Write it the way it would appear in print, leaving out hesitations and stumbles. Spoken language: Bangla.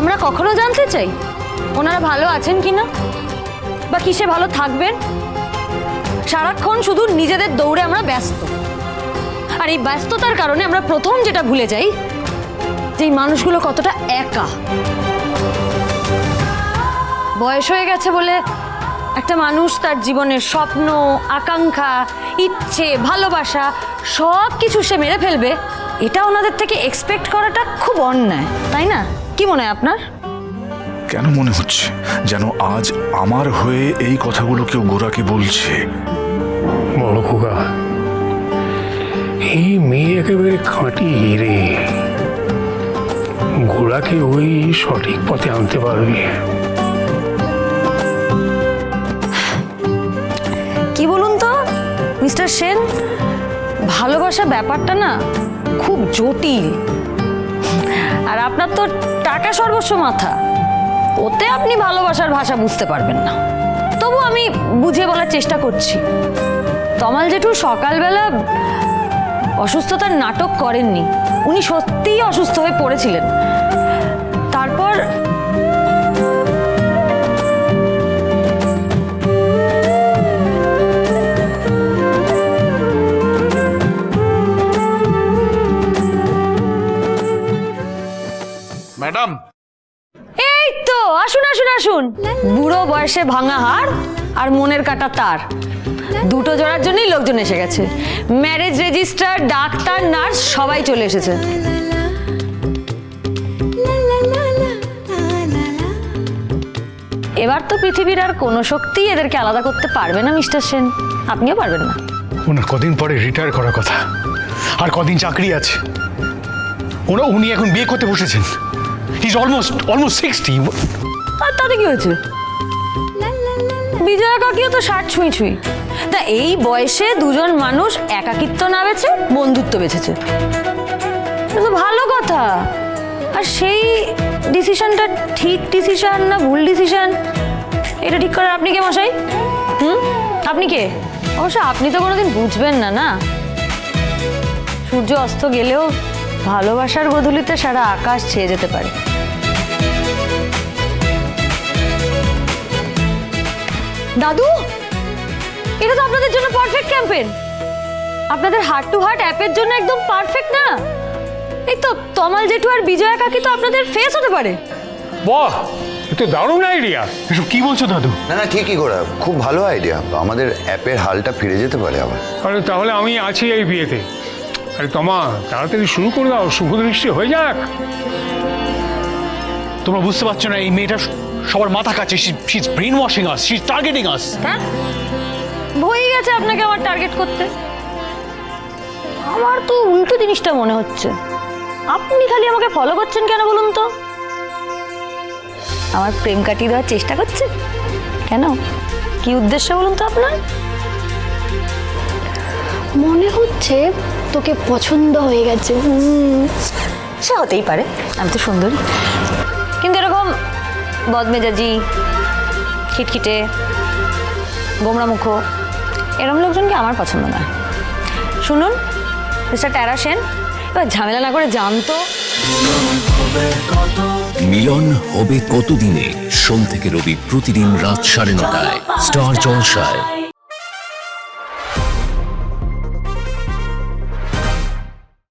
আমরা কখনো জানতে চাই ওনারা ভালো আছেন কিনা, বা কিসে ভালো থাকবেন? সারাক্ষণ শুধু নিজেদের দৌড়ে আমরা ব্যস্ত, আর এই ব্যস্ততার কারণে আমরা প্রথম যেটা ভুলে যাই যে এই মানুষগুলো কতটা একা। বয়স হয়ে গেছে বলে একটা মানুষ তার জীবনের স্বপ্ন, আকাঙ্ক্ষা, ইচ্ছে, ভালোবাসা সব কিছু সে মেরে ফেলবে, এটা ওনাদের থেকে এক্সপেক্ট করাটা খুব অন্যায়, তাই না? কি মনে হয় আপনার? কেন মনে হচ্ছে যেন আজ আমার হয়ে এই কথাগুলো কেউ গোরাকে বলছে? বড় খোকা, এই মেয়ে একেবারে খাঁটি হিরে, গোড়াকে ওই সঠিক পথে আনতে পারবে। কি বলুন তো মিস্টার সেন, ভালোবাসা ব্যাপারটা না খুব জটিল, আর আপনার তো টাকা সর্বস্ব মাথা, ওতে আপনি ভালোবাসার ভাষা বুঝতে পারবেন না। তবু আমি বুঝিয়ে বলার চেষ্টা করছি। তমাল জেঠু সকালবেলা অসুস্থতার নাটক করেননি, উনি সত্যিই অসুস্থ হয়ে পড়েছিলেন। তারপর ম্যাডাম, এই তো আসুন আসুন আসুন। বুড়ো বয়সে ভাঙা হাড় আর মনের কাটা তার, দুটো জোড়ার জন্যই লোকজন এসে গেছে। ম্যারেজ রেজিস্ট্রার, ডাক্তার, নার্স সবাই চলে এসেছে। এবার তো পৃথিবীর আর কোনো শক্তি এদেরকে আলাদা করতে পারবে না মিস্টার সেন, আপনিও পারবেন না। ওনার কদিন পরে রিটায়ার করার কথা, আর কদিন চাকরি আছে। উনি এখন বিয়ে করতে বসেছেন। Is almost 60। আর তাতে কি হয়েছে? বিজয়া কাকিও তো 60 ছুঁই ছুঁই। তা এই বয়সে দুজন মানুষ একাকিত্ব না বেছে বন্ধুত্ব বেছেছে, তো ভালো কথা। আর সেই ডিসিশনটা ঠিক ডিসিশন না ভুল ডিসিশন, এটা ঠিক করার আপনি কে মশাই? আপনি কে? অবশ্য আপনি তো কোনোদিন বুঝবেন না, না? সূর্য অস্ত গেলেও ভালোবাসার গোধূলিতে সারা আকাশ ছেয়ে যেতে পারে। দাদু, এটা তো আপনাদের জন্য পারফেক্ট ক্যাম্পেইন। আপনাদের হার্ট টু হার্ট অ্যাপের জন্য একদম পারফেক্ট না? এই তো তমাল জেঠু আর বিজয়া কাকি তো আপনাদের ফেস হতে পারে। বাহ, এ তো দারুণ আইডিয়া। এসব কি বলছো দাদু? না না, ঠিকই করা, খুব ভালো আইডিয়া। আমাদের অ্যাপের হালটা ফিরে যেতে পারে আবার। আরে তাহলে আমি আছি এই বিয়েতে। আরে তোমা, তাড়াতাড়ি শুরু করে দাও, শুভ দৃষ্টি হয়ে যাক। তোমরা বুঝতে পারছো না, এই মেয়েটা সবার মাথা কাছে। She is brain washing us, she is targeting us. হ্যাঁ, হয়ে গেছে আপনাকে আমার টার্গেট করতে। আমার তো উল্টো জিনিসটা মনে হচ্ছে। আপনি খালি আমাকে ফলো করছেন কেন বলুন তো? আমার প্রেম কাটিয়ে দেওয়ার চেষ্টা করছেন কেন? কি উদ্দেশ্য বলুন তো আপনার? মনে হচ্ছে তোকে পছন্দ হয়ে গেছে। সে হতেই পারে, আমি তো সুন্দরী। কিন্তু এরকম বদমেজাজি, খিটখিটে, গোমরামুখ এরকম লোকজনকে আমার পছন্দ নয়। শুনুন মিস্টার ট্যারা সেন, এবার ঝামেলা না করে জানতো। মিলন হবে কতদিনে? সোম থেকে রবি প্রতিদিন রাত 9:30টায় স্টার জলসায়।